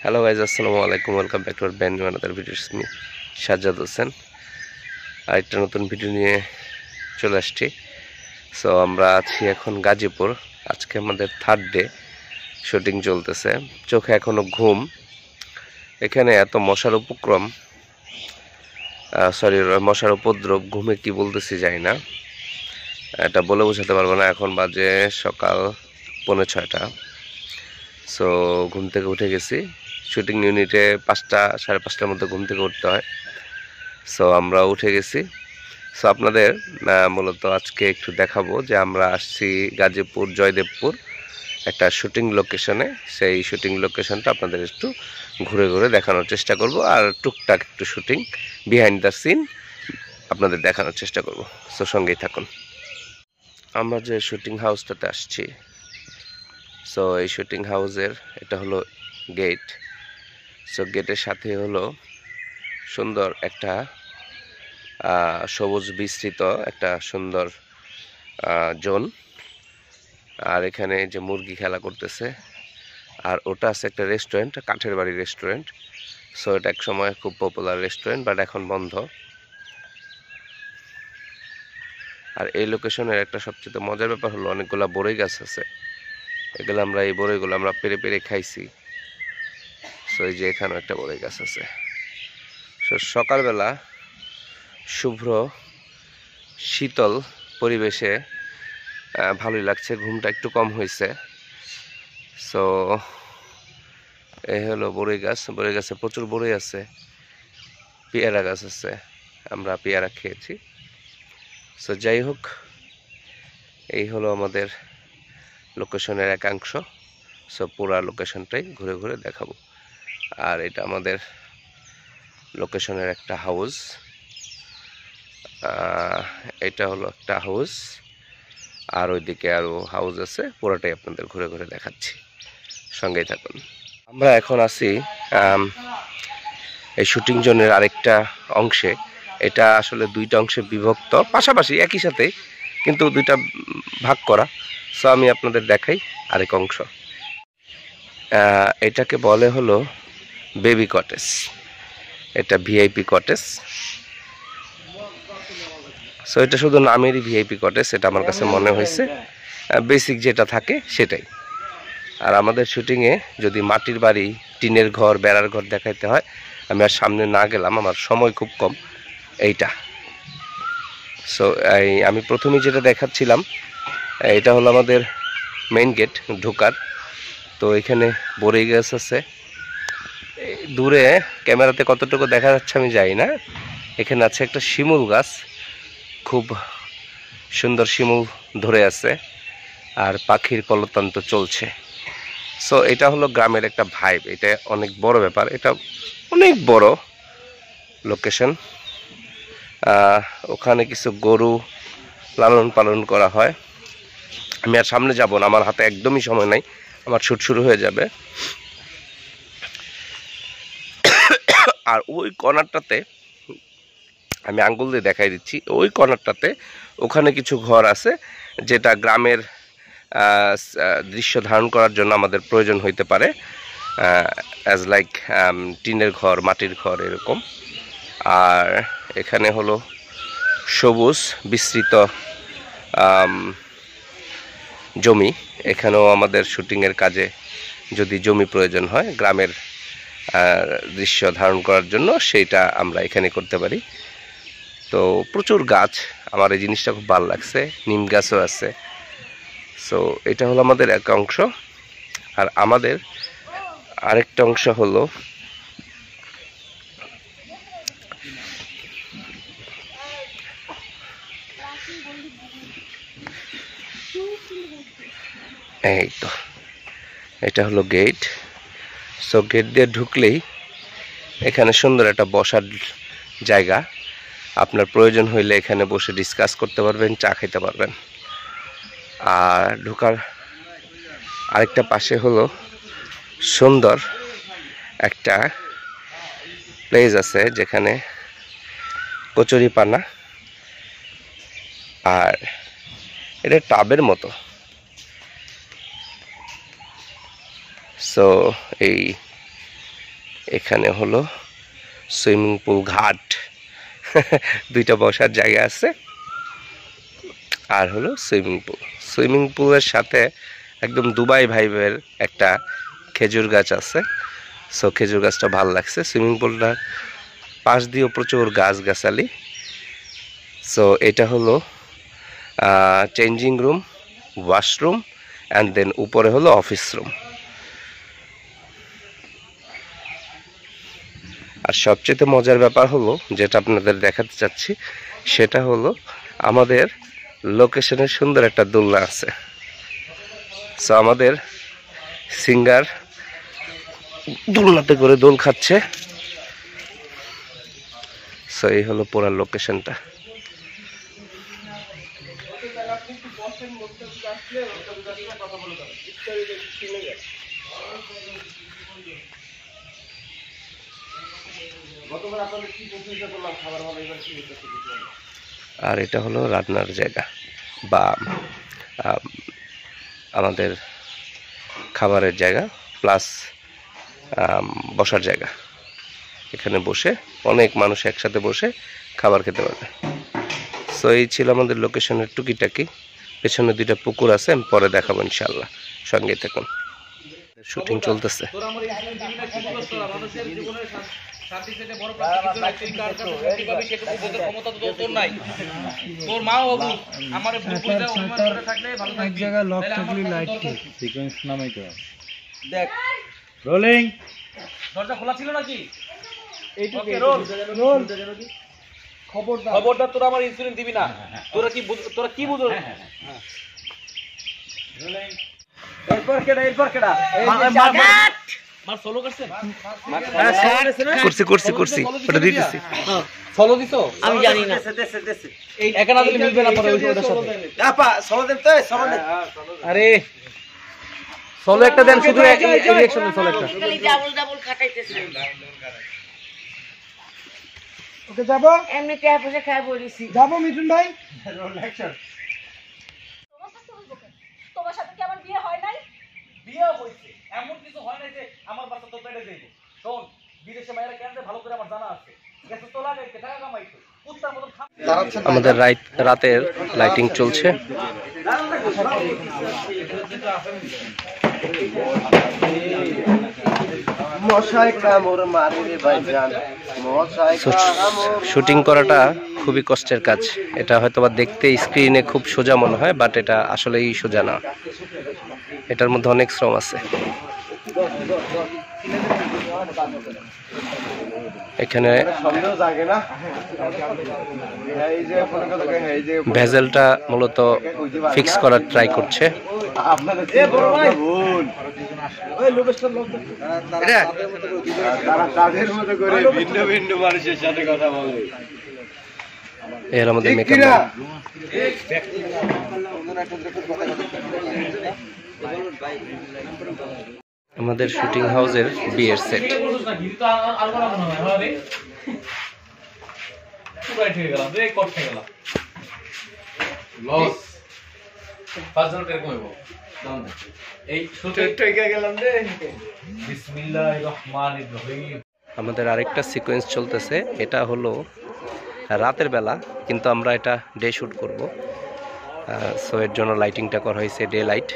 Hello guys, আসসালামু আলাইকুম। Welcome back to our brand new another videos. Me Sajjad Hossain আরেকটা নতুন ভিডিও নিয়ে চলে আসছি। সো আমরা আছি এখন গাজীপুর। আজকে আমাদের থার্ড ডে, শুটিং চলতেছে। চোখে এখনো ঘুম। এখানে এত মশার উপক্রম, মশার উপদ্রব, ঘুমে কি বলতেছি জানি না, এটা বলে বোঝাতে পারবো না। এখন বাজে সকাল 5:45। সো ঘুম থেকে উঠে গেছি। শুটিং ইউনিটে 5টা 5:30টার মধ্যে ঘুম থেকে উঠতে হয়। সো আমরা উঠে গেছি। সো আপনাদের মূলত আজকে একটু দেখাবো যে আমরা আসছি গাজীপুর জয়দেবপুর একটা শুটিং লোকেশনে। সেই শুটিং লোকেশনটা আপনাদের একটু ঘুরে ঘুরে দেখানোর চেষ্টা করব, আর টুকটাক একটু শুটিং বিহাইন্ড দ্য সিন আপনাদের দেখানোর চেষ্টা করব। সো সঙ্গেই থাকুন। আমরা যে শুটিং হাউসটাতে আসছি, সো এই শুটিং হাউসের এটা হলো গেট। সো গেটের সাথে হলো সুন্দর একটা সবুজ বিস্তৃত একটা সুন্দর জোন। আর এখানে যে মুরগি খেলা করতেছে, আর ওটা আছে একটা রেস্টুরেন্ট, কাঠের বাড়ি রেস্টুরেন্ট। সো এটা এক সময় খুব পপুলার রেস্টুরেন্ট, বাট এখন বন্ধ। আর এই লোকেশনের একটা সবচেয়ে মজার ব্যাপার হলো অনেকগুলা বড়ই গাছ আছে। এগুলো আমরা এই বড়ইগুলো আমরা পেরে পেরে খাইছি। সো এই যে এখানেও একটা বড়ই গাছ আছে। সো সকালবেলা শুভ্র শীতল পরিবেশে ভালোই লাগছে। ঘুমটা একটু কম হয়েছে। সো এই হলো বড়ই গাছ। বড়ই গাছে প্রচুর বড়ই আছে। পেয়ারা গাছ আছে, আমরা পেয়ারা খেয়েছি। সো যাই হোক, এই হলো আমাদের লোকেশনের একাংশ। সো পুরা লোকেশনটাই ঘুরে ঘুরে দেখাবো। আর এটা আমাদের লোকেশনের একটা হাউস। এটা হলো একটা হাউস, আর ওইদিকে আরও হাউস আছে। পুরোটাই আপনাদের ঘুরে ঘুরে দেখাচ্ছি, সঙ্গেই থাকুন। আমরা এখন আছি এই শুটিং জোনের আরেকটা অংশে। এটা আসলে দুইটা অংশে বিভক্ত, পাশাপাশি একই সাথে, কিন্তু দুইটা ভাগ করা। সো আমি আপনাদের দেখাই আরেক অংশ। এটাকে বলে হলো বেবি কটেজ। এটা ভিআইপি কটেজ। সো এটা শুধু নামেরই ভিআইপি কটেজ, এটা আমার কাছে মনে হয়েছে। বেসিক যেটা থাকে সেটাই। আর আমাদের শুটিংয়ে যদি মাটির বাড়ি, টিনের ঘর, বেড়ার ঘর দেখাইতে হয়, আমি আর সামনে না গেলাম, আমার সময় খুব কম। এইটা সো আমি প্রথমেই যেটা দেখাচ্ছিলাম, এটা হলো আমাদের মেইন গেট ঢোকার। তো এখানে বড়ই গাছ আছে। দূরে ক্যামেরাতে কতটুকু দেখা যাচ্ছে আমি জানি না। এখানে আছে একটা শিমুল গাছ, খুব সুন্দর শিমুল ধরে আছে, আর পাখির কলতান্ত চলছে। সো এটা হলো গ্রামের একটা ভাইব। এটা অনেক বড় ব্যাপার, এটা অনেক বড় লোকেশন। ওখানে কিছু গরু লালন পালন করা হয়। আমি আর সামনে যাব না, আমার হাতে একদমই সময় নাই, আমার শুট শুরু হয়ে যাবে। আর ওই কর্নারটাতে আমি আঙ্গুল দিয়ে দেখাই দিচ্ছি, ওই কর্নারটাতে ওখানে কিছু ঘর আছে, যেটা গ্রামের দৃশ্য ধারণ করার জন্য আমাদের প্রয়োজন হইতে পারে, অ্যাজ লাইক টিনের ঘর, মাটির ঘর এরকম। আর এখানে হলো সবুজ বিস্তৃত জমি। এখানেও আমাদের শুটিংয়ের কাজে যদি জমি প্রয়োজন হয় গ্রামের দৃশ্য ধারণ করার জন্য, সেইটা আমরা এখানে করতে পারি। তো প্রচুর গাছ, আমার এই জিনিসটা খুব ভালো লাগছে। নিম গাছও আছে। সো এটা হলো আমাদের এক অংশ। আর আমাদের আরেকটা অংশ হলো এই তো, এটা হলো গেট। সো গেট দিয়ে ঢুকলেই এখানে সুন্দর একটা বসার জায়গা। আপনার প্রয়োজন হইলে এখানে বসে ডিসকাস করতে পারবেন, চা খেতে পারবেন। আর ঢোকার আরেকটা পাশে হলো সুন্দর একটা প্লেস আছে, যেখানে কচুরিপানা, আর এটা টাবের মতো। সো এই এখানে হলো সুইমিং পুল ঘাট, দুইটা বসার জায়গা আছে, আর হলো সুইমিং পুলের সাথে একদম দুবাই ভাইবের একটা খেজুর গাছ আছে। সো খেজুর গাছটা ভালো লাগছে। সুইমিং পুলটার পাশ দিয়েও প্রচুর গাছগাছালি। সো এটা হলো changing room, washroom, and then উপরে হলো অফিস রুম। আর সবচেয়ে মজার ব্যাপার হলো, যেটা আপনাদের দেখাতে চাচ্ছি, সেটা হলো আমাদের লোকেশনের সুন্দর একটা দোলনা আছে। সো আমাদের সিঙ্গার দোলনাতে করে দোল খাচ্ছে। সো এই হলো পুরো লোকেশনটা। আর এটা হলো রান্নার জায়গা বা আমাদের খাবারের জায়গা প্লাস বসার জায়গা। এখানে বসে অনেক মানুষ একসাথে বসে খাবার খেতে পারবে। সো এই ছিল আমাদের লোকেশনের টুকিটাকি। পেছনে দুইটা পুকুর আছে, আমি পরে দেখাবো ইনশাল্লাহ, সঙ্গে থাকুন। শুটিং চলতেছে। দরজা খোলা ছিল নাকি? খবরদার তোরা আমার ইনসুলিন দিবি না। তোরা কি বুঝো? এরপর কেডা মার সোলো করছেন? করছি ওটা দিতেছি। সোলো দিছো? আমি জানি না। এই একা না দিলে মিলবে না পরে ওইটার সাথে। আপা সোলো দেন তো, সোলো দেন। আরে সোলো একটা দেন, শুধু এই রিঅ্যাকশন সোলো একটা। খালি ডাবল খাটাইতেছে। ওকে যাব? এমনি কে বসে খাই বলিছি। যাব মিঠুন ভাই। Roll action. তোমার সাথে কি আমার বিয়ে হয় নাই? বিয়ে হইছে, এমন কিছু হয় নাই যে আমার বাচ্চা তো পেটে যাইবো। শোন, বিদেশে মায়েরা কেন ভালো করে আমার জানা আছে। গেছে তো লাগাইতে, টাকা কামাইতে, কুত্তার মতন আমাদের রাতের লাইটিং চলছে। শুটিং করাটা খুবই কষ্টের কাজ। এটা হয়তো বা দেখতে স্ক্রিনে খুব সোজা মনে হয়, বাট এটা আসলেই সোজা না। এটার মধ্যে অনেক শ্রম আছে। এখানে ভেজেলটা মূলত ফিক্স করার ট্রাই করছে। এর আমাদের মেকআপ আমাদের শুটিং হাউসের বিয়ের সেট। আমাদের আরেকটা সিকোয়েন্স চলতেছে। এটা হলো রাতের বেলা, কিন্তু আমরা এটা ডে শুট করব। সো এর জন্য লাইটিংটা করা হয়েছে ডে লাইট।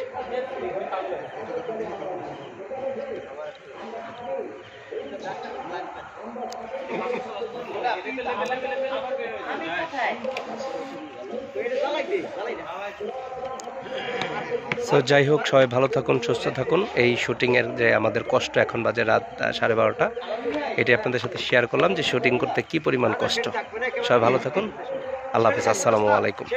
সো যাই হোক, সবাই ভালো থাকুন, সুস্থ থাকুন। এই শুটিংয়ের যে আমাদের কষ্ট, এখন বাজে রাত 12:30, এটি আপনাদের সাথে শেয়ার করলাম যে শুটিং করতে কি পরিমাণ কষ্ট। সবাই ভালো থাকুন, আল্লাহ হাফিজ, আসসালামু আলাইকুম।